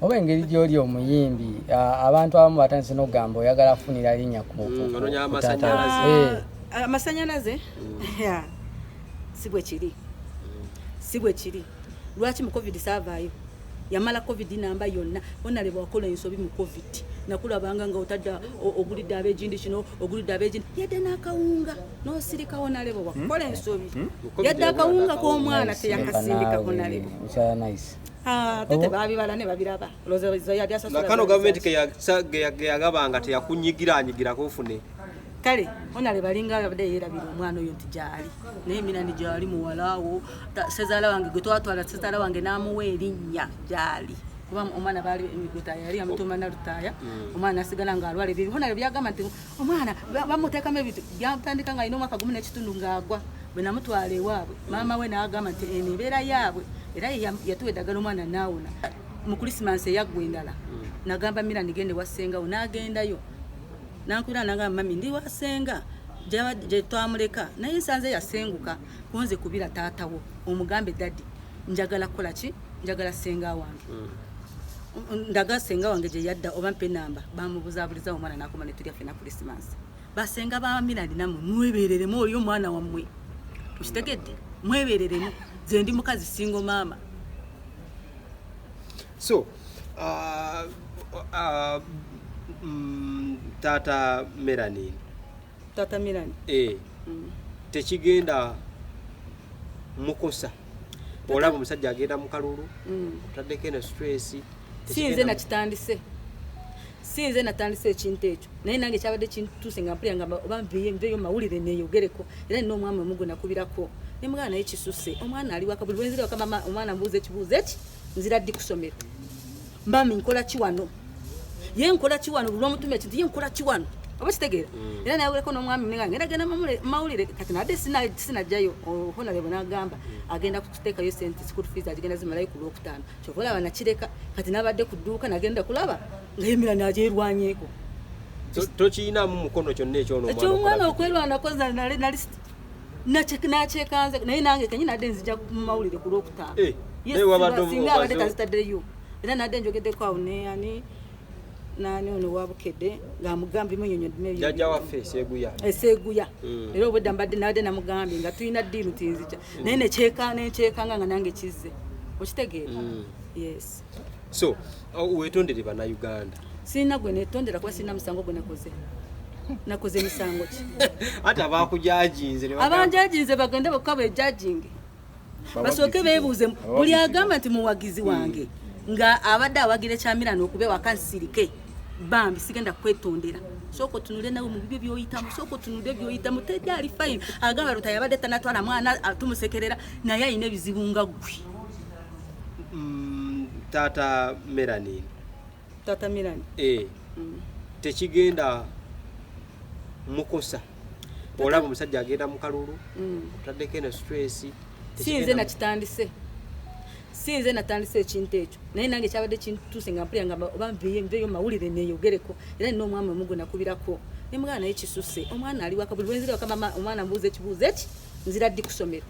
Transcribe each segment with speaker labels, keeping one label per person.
Speaker 1: oba engeri gy'oli omuyimbi abantu abamu batandise n'okugamba oyagala afunira linnya ku
Speaker 2: amasanyalaze si bwe kiri lwaki mu covid saavaayo yamala covid namba yonna onaleba wakola ensobi mu covid nakulabanga nga otadda ogulidde ab'egindi kino ogulidde ab'egindi yadde n'akawunga n'osirikawo nalebo wakola ensobi yadde akawunga k'omwana teyakasimbikako nalebo tete babibala ne babiraba
Speaker 3: kano gavumenti geyagabanga teyakunyigiranyigirako ofune
Speaker 2: kale onale balinga abadde yerabira omwana oyo nti gyali naye Mirani gyali muwalaawo sezaala wange gwe twatwala sezaala wange n'amuwa erinnya gyali kuba omwana baali emigota yali amutuuma Nalutaaya omwana asigala ng'alwala ebyo onale byagamba nti omwana bamuteekamu ebintu byatandika nga alina omwaka gumu n'ekitundu ng'agwa bwe namutwala ewaabwe maama we n'agamba nti eno ebeera yaabwe era yatuwa eddagala omwana naawona mu Krisimansi eyaggwa endala nagamba Mirani gende wassengawo n'agendayo nankula nagamba mami ndi wasenga gye twamuleka naye nsanze yasenguka kunze kubira taatawo omugambe daddi njagala kukola ki njagala senga wange ndaga senga wange gye yadda oba mpe namba bamubuzaabuliza omwana nakoma ne tulya fena Krisimansi basenga ba Mirani namwe mwebereremu oli omwana wammwe tukitegedde mwebereremu ze ndi mukazi singo maama
Speaker 3: so Tata Mirani tekigenda mukosa olaba omusajja agenda mu kalulu otaddeko eno stress
Speaker 2: sinze natandise ekintu ekyo naye nange kyabadde kintuuse nga mpulira ngamba oba nveeyo mawulire neeyogereko era nina omwami omugu nakubirako ne mugana naye kisuse omwana ali waka buli lwenzira waka mama omwana mbuuza ekibuuzo eki nzira ddi kusomero mbami nkola ki wano ye nkola ki wano lw'omutume ekintu ye nkola ki wano oba kitegeera era nayawuleko n'omwami mnenga ngenda genda mawulire kati nadde sinajjayo honalebo n'agamba agenda kuteekayo sente school fees agenda zimalayo ku lwokutaano kyova olaba nakireka kati nabadde ku dduuka nagenda kulaba nga Mirani agyerwanyeeko
Speaker 3: tokiinamu mukono kyonna
Speaker 2: ekyomwana okwerwanako nakyekanze naye nange kenyi nadde nzija mu mawulire ku lwokutaano singa abadde tazitaddeyo era nadde njogeddeko awo neyani nani ono wabukedde ng'amugambye munyonyodde
Speaker 3: jjajja waffe
Speaker 2: eseeguya era obwedda mbadde nadde namugambye nga tulina ddiinu tinzija naye nekyekanga nga nange kizze okitegeera yes
Speaker 3: so wetondere bannayuganda
Speaker 2: sirina gwe netondera kuba sirina musango gwe nakoze misango ki
Speaker 3: ate
Speaker 2: abanjajinze bagende bokka bwejajinge basooke beebuuze buli agamba nti muwagizi wange nga abadde awagira ekya Mirani okuba ewaka nsirike bambi sigenda kwetondera sooka otunule nawe mu bibyo by'oyitamu sooka otunule by'oyitamu tejali fine agamba Lutaaya abadde tanatwala mwana tumusekerera naye alina ebizibu nga ggwe
Speaker 3: Tata Mirani tekigenda mukosa olaba omusajja agenda mu kalulu otaddeko eno stress sinze natandise ekintu ekyo naye nange kyabadde kintuuse nga mpulira ngamba oba nveeyo mawulire neeyogereko era nina omwami omugu nakubirako ne mugana naye kisuse omwana ali waka buli lwenzira waka mama omwana mbuuza ekibuuzo eki nzira ddi kusomero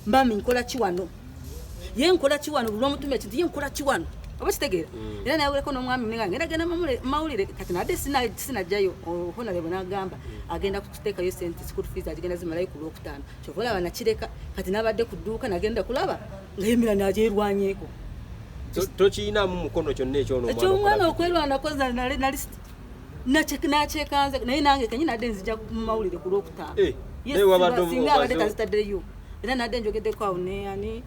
Speaker 3: mbami nkola ki wano ye nkola ki wano lw'omutume ekintu ye nkola ki wano oba kitegeera era nayawuleko n'omwami mnenga ngenda genda mawulire kati nadde sinajjayo honalebo n'agamba agenda kuteekayo sente school fees agenda zimalayo ku lwokutaano kyova olaba nakireka kati nabadde ku dduuka nagenda kulaba nga Mirani agyerwanyeeko tokiinamu mukono kyonna
Speaker 2: ekyomwana okwerwanako nakyekanze naye nange kenyi nadde nzija mu mawulire ku lwokutaano singa abadde tazitaddeyo era nadde njogeddeko awo neyani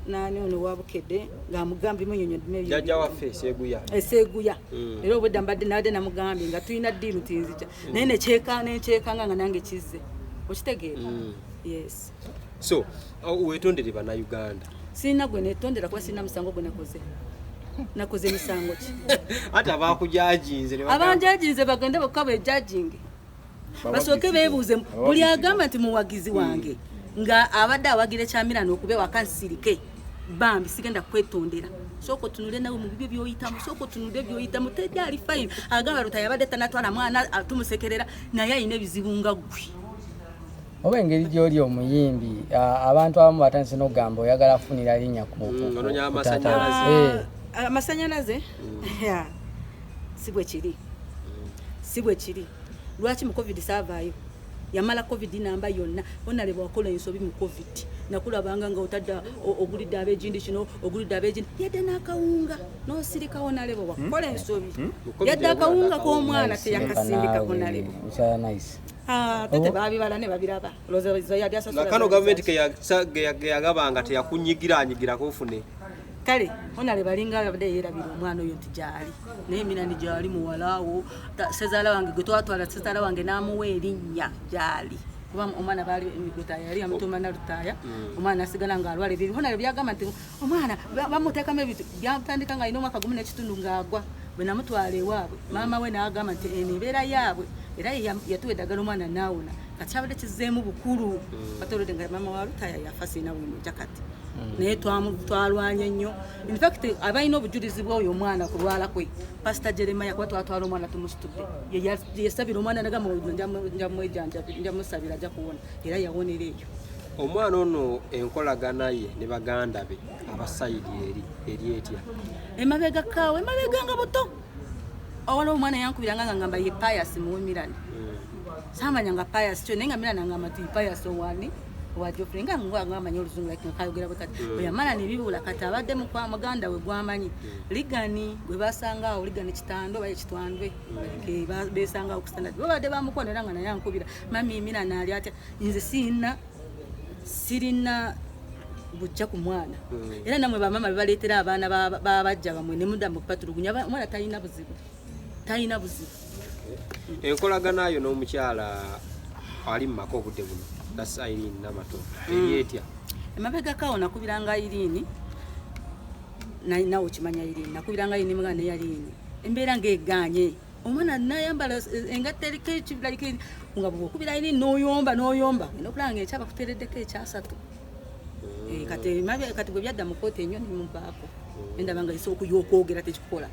Speaker 2: nani ono wabukedde ng'amugambye munyonyodde
Speaker 3: jjajja waffe
Speaker 2: eseeguya era obwedda mbadde nadde namugambye nga tulina ddiinu tinzija naye nekyekanga nga nange kizze okitegeera yes
Speaker 3: so wetondere bannayuganda
Speaker 2: sirina gwe netondera kuba sirina musango gwe nakoze misango ki
Speaker 3: ate
Speaker 2: abanjajinze bagende bokka bwejajinge basooke beebuuze buli agamba nti muwagizi wange nga abadde awagira ekya Mirani okuba ewaka nsirike bambi sigenda kwetondera sooka otunule nawe mu bibyo by'oyitamu sooka otunule by'oyitamu tejali fine agamba Lutaaya abadde tanatwala mwana tumusekerera naye alina ebizibu nga ggwe
Speaker 1: oba engeri gy'oli omuyimbi abantu abamu batandise n'okugamba oyagala afunira linnya ku
Speaker 2: amasanyalaze si bwe kiri lwaki mu covid saavaayo yamala covid namba yonna onaleba wakola ensobi mu covid nakulabanga nga otadda ogulidde ab'egindi kino ogulidde ab'egindi yadde n'akawunga n'osirikawo naleba wakola ensobi yadde akawunga k'omwana teyakasindikako naleba tete babibala ne babiraba
Speaker 4: kano gavumenti geyagabanga teyakunyigiranyigirako ofune
Speaker 2: kale onale balinga abadde yeerabira omwana oyo nti gyali naye Minani gyali muwalaawo sezaala wange gwe twatwala sezaala wange n'amuwa erinnya gyali kuba omwana baali Lutaaya yali amutuuma na Lutaaya omwana asigala ng'alwala ebyo onale byagamba nti omwana bamuteekamu ebintu byatandika nga alina omwaka gumu n'ekitundu ng'agwa bwe namutwala ewaabwe maama we n'agamba nti eno ebeera yaabwe era yatuwa eddagala omwana naawona kati kyabadde kizzeemu bukulu batolodde nga maama wa Lutaaya yafa siina bwimujja kati naye twalwanya ennyo infact abalina obujulizi bw'oyo omwana kulwala kwe pasita Jeremiah kuba twatwala omwana tumusitudde yesabira omwana nagamba njamusabira ajja kuwona era yawonera eyo
Speaker 4: omwana ono enkolagana ye ne baganda be abasayidi eri etya
Speaker 2: emabega kaawe emabega nga buto awala omwana yankubiranga nga ngamba ye Pius muwe Mirani samanya nga Pius kyo naye nga Mirani angamba nti Pius owani wajofre nga ngwamanya oluzungu like nkayogera bwekati oyamala nebibula kati abadde mukwa muganda we gwamanyi ligani bwe basanga awo ligani kitando baye kitwandwe ke besanga okustandard babadde bamukonera nga naye ankubira mami Mirani ali atya nze sirina bujja ku mwana era namwe bamama bebaleetera abaana babajja bamwe ne mudda mu patulugunya omwana talina buzibu
Speaker 4: enkolagana yo n'omukyala ali mu maka obudde buno that's Irene Namato eri etya
Speaker 2: emabega kawo nakubiranga Irene nawo kimanya Irene nakubiranga Irene mwana ne Irene embeera ng'eganye omwana nayambala engatta eriko ekibira nga bw'okubira Irene n'oyomba nokulanga ekyaba kutereddeko ekyasatu kati bwe byadda mu kooti ennyo nemuvaako endaba nga yisa okuyokwogera tekikukola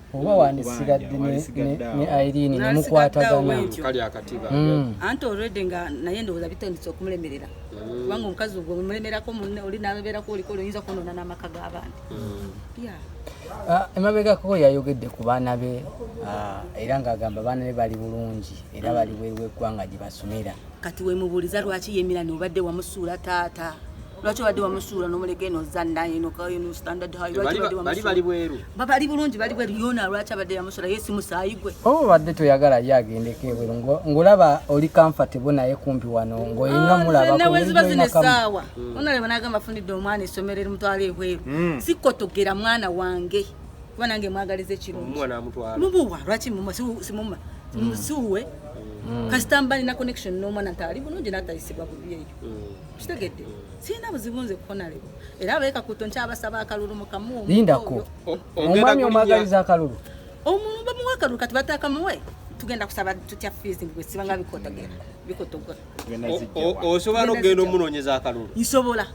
Speaker 1: oba wandisigadde ne Irene nemukwatagana
Speaker 4: kali akatiba
Speaker 2: anti already nga naye ndowooza bitandise okumulemerera kubanga omukazi ogwo omulemerako munne oli nabeerako oliko oyinza kwonoona n'amaka g'abandi
Speaker 1: emabegako yayogedde ku baana be era ng'agamba baana be bali bulungi era bali bweru w'eggwanga gye basomera
Speaker 2: kati wemubuuliza lwaki ye Mirani obadde wamusuula taata lwaki obadde wamusuula n'omulege eno zanna eno standard high
Speaker 4: bali bweru
Speaker 2: bali bulungi bali bweru yona lwaki abadde yamusuula ye si musaayi gwe
Speaker 1: oba obadde toyagala ye agendeko ebweru ng'olaba oli comfortable naye kumpi wano ng'oyinga mulabako
Speaker 2: ziba zino essaawa onaleba n'agamba afundidde omwana essomero erimutwala ebweru sikkotogera mwana wange kuba nange mwagaliza ekirungi mumuwa lwaki simumma simuwe kasita mba nina connection n'omwana nti ali bulungi n'atayisibwa bubi eyo kitegedde sirina buzibu nze kukonalebo era abeeka kuto nkyabasaba akalulu mukamuwa
Speaker 1: lindako omwami omwagaliza akalulu
Speaker 2: omuntu bamuwa akalulu kati batakamuwe tugenda kusaba tutya fees ngwe sibanga bikotogera
Speaker 4: osobola n'okugenda omunoonyeza akalulu
Speaker 2: nsobola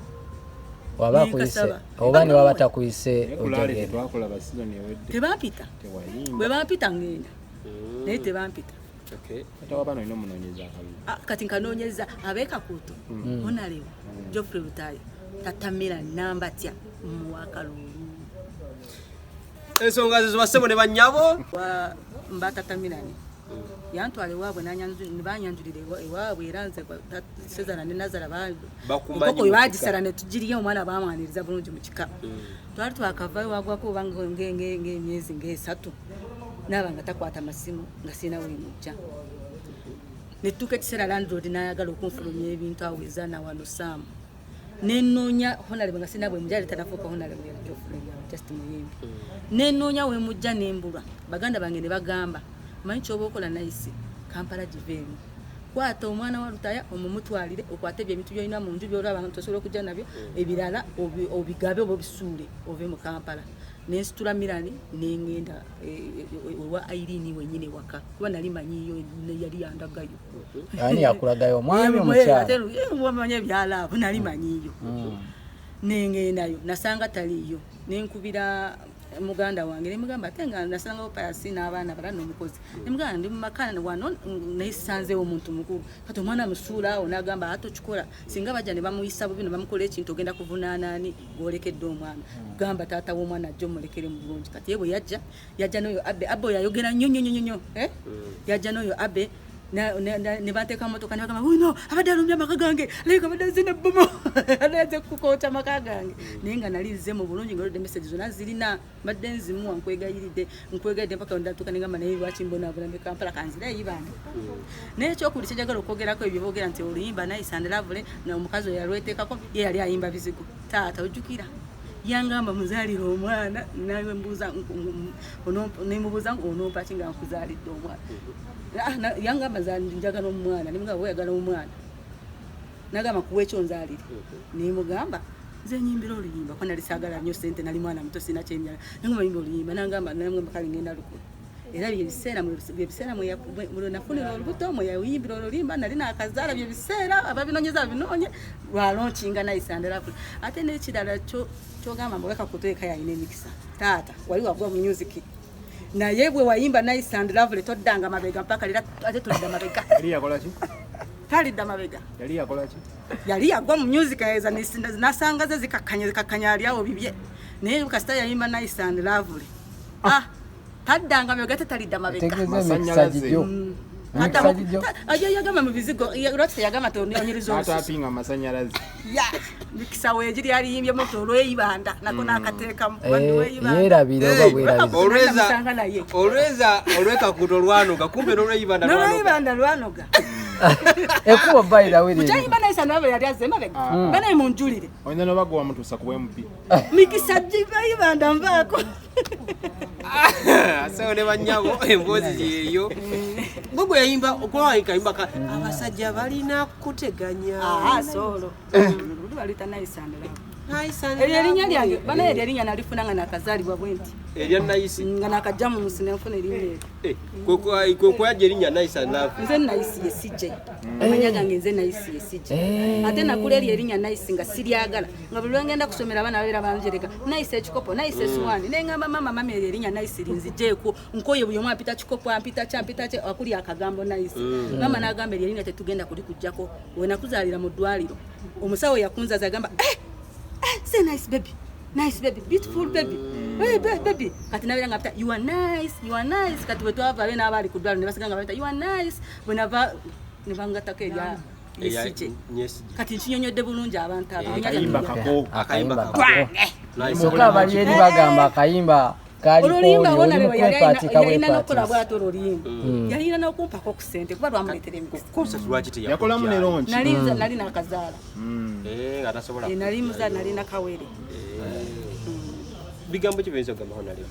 Speaker 1: waba akuyise oba ne waba takuyise
Speaker 2: tebampita bwe bampita ngenda naye tebampita kati nkanoonyeza abeeka kuto onalewo Geoffrey Lutaaya tatamira namba tya muwakalulu
Speaker 4: ensonga zo bassebo ne bannyabo
Speaker 2: mbatatamiraani yantwala ewaabwe nebanyanjulira ewaabwe era nze Sezana ne Nazara enkoko bagisala ne tugiriyo omwana bamwaniriza bulungi mu kika twali twakavayo wagwako obanga ng'emyezi ng'esatu naaba nga takwata masimu nga sirina weemujja nettuuka ekiseera landlord n'ayagala okunfulumya ebintu aweza na wano Saamu nenoonya honalebwe nga sirina bwemujja tanafuuka honalebwe yajofulumya just muyimbi nenoonya weemujja nembulwa baganda bange ne bagamba manyi kyoba okola nayisi Kampala giveemu kwata omwana wa Lutaaya omumutwalire okwate ebintu byolina mu nju byolaba nga tosobola okujja nabyo ebirala obigabe oba obisuule ove mu Kampala nensitula Mirani nengenda ewa Irene wenyine waka kuba nali manyiyo yali yandagayo
Speaker 1: ani yakulagayo omwami omukyala
Speaker 2: wamanya ebyalaavu nali manyiyo nengendayo nasanga taliyo nenkubira muganda wange ne mugamba tenga nasangawo payasi n'abaana bala n'omukozi ne mugamba ndi mu makana wano nayisanzeewo omuntu mukulu kati omwana musuula awo n'agamba atokikola singa bajja ne bamuyisa bubi ne bamukola ekintu ogenda kuvunaanaani gwolekedde omwana gamba taata w'omwana ajja omulekere mu bulungi kati ye bwe yajja n'oyo abe oyo ayogera nnyo yajja n'oyo abe ne bateeka motoka ne bagamba uno abadde alumbye amaka gange aleka abadde azina ebbomo anaze kukoota amaka gange naye nga nali nze mu bulungi nga olwadde message zonna zirina mbadde nzimuwa nkwegayiridde mpaka ndatuuka ne ngamba naye lwaki mbonaabona me Kampala kanzira eyibanga naye ekyokuli kyenjagala okwogerako ebyo boogera nti oluyimba Nice and Lovely omukazi oyo yalweteekako ye yali ayimba bizigo taata ojjukira yangamba muzaalire omwana nawe mbuuza nemubuuza onompa ki nga nkuzaalidde omwana yangamba njagala omwana nemugamba oyagala omwana nagamba kuwa ekyo nzaalire nemugamba nze nyimbira oluyimba ko nali saagala nnyo sente nali mwana muto sina kyenjala nangamba yimba oluyimba nangamba kale ngenda lukulu era byebiseera mwe nafunira olubuto mwe yayimbira oluyimba nali nakazaala byebiseera ababinonyeza babinonye lwalonkinga Nice and Lovely ate n'ekirala kyogamba mbweka kuteeka yalina emikisa taata wali wagwa mu music naye bwe wayimba Nice and Lovely toddanga mabega mpaka lera ate tulidda mabega
Speaker 5: yali yakola ki
Speaker 2: talidda mabega
Speaker 5: yali yakola ki
Speaker 2: yali yagwa mu music eza nasanga ze zikakkanya ali awo bibye naye kasita yayimba Nice and Lovely taddanga mabega talidda mabega yagamba mu bizigo lwaki teyagamba tonyiriza
Speaker 5: atapinga amasanyalaze
Speaker 2: mikisa weegiri aliyimbye moto olweyibanda nako nakateekamu
Speaker 1: yeerabire oba bwerabire
Speaker 4: olwekakuto lwanoga kumbe
Speaker 2: nolweyibanda lwanoga
Speaker 1: ekuba bayirawe
Speaker 2: kukyayimba Nice and Lovely yali azze mabega banaye munjulire
Speaker 5: oyina nobagowa mutuusa ku MP
Speaker 2: mikisa bayibanda nvaako
Speaker 4: asewo ne banyabo emboozi yeeyo gwe yayimba okuwayikayimba abasajja balina kuteganya
Speaker 2: solo balita Nice and Lovely erinnya lyange banaye erinnya nalifuna nga nakazaalibwa bwenti
Speaker 4: erya Nice
Speaker 2: nga nakajja mu musi nenfuna erinnya
Speaker 4: kwekuyajja erinnya Nice and Lovely
Speaker 2: nze Nice yesijje amanya gange nze Nice yesijje ate nakula eri erinnya Nice nga siryagala nga buli lwengenda kusomera abaana babeera banjereka Nice ekikopo Nice eswani nengamba mama eri erinnya Nice linzijeeko nkoye buli omu ampita kikopo ampita kye akuli akagambo Nice mama n'agamba eri erinnya tetugenda kulikujjako we nakuzaalira mu ddwaliro omusawo yakunzaza agamba say nice baby beautiful baby hey baby kati nabira ngapita you are nice kati wetwava bena abali kudwala ne basiganga bata you are nice wenava nivanga ya yesije kati nchinyonyodde bulungi abantu abo
Speaker 4: akayimba
Speaker 1: soka bali eri bagamba akayimba
Speaker 2: oluyimba wona lero yalina nokola bwato oluyimba yalina nokumpako ku sente kuba lwamuleetera emikisa
Speaker 4: kosa lwaki
Speaker 5: yakola mu leronki
Speaker 2: nali nakazaala
Speaker 4: atasobola
Speaker 2: nali nakawere
Speaker 4: bigambo ki byinza okugamba honale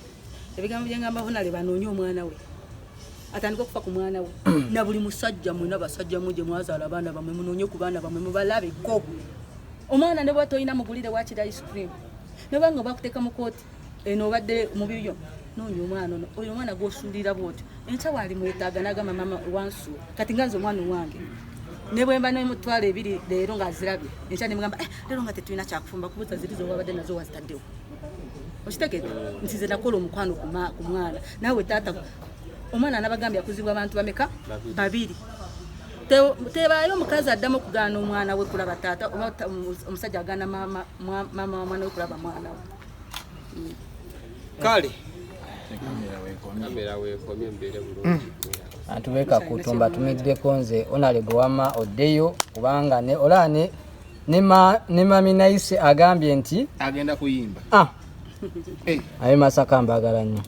Speaker 2: ebigambo byengamba honale banoonye omwana we atandika okufa ku mwana we na buli musajja mwina basajja muje mwazaala abaana bamwe munoonye ku baana bamwe mubalabeko omwana ne bw'oto olina mugulire wakira ice cream ne banga bakuteeka mu kooti eno obadde mu bibyo noonya omwana ono oyo omwana gw'osuulira bw'otyo enkya waali mwetaaga n'agamba mama wansuula kati nga nze omwana owange ne bwe mba n'emutwala ebiri leero ng'azirabye enkya ne mugamba leero nga tetulina kyakufumba kubuuza ziri z'obadde nazo wazitaddewo okitegedde nti nze nakola omukwano ku mwana naawe taata omwana anabagambye akuzibwa abantu bameka babiri tebaayo omukazi addamu okugaana omwana we kulaba taata oba omusajja agaana mama wa mwana we kulaba mwana we
Speaker 4: kale kamera weekomye mbeere bulungi
Speaker 1: antu beka kutumba tumiddeko nze Honorable Wama oddeyo kubanga ne mami Nice agambye nti
Speaker 5: agenda kuyimba
Speaker 1: ayo Masaka mbagala nnyo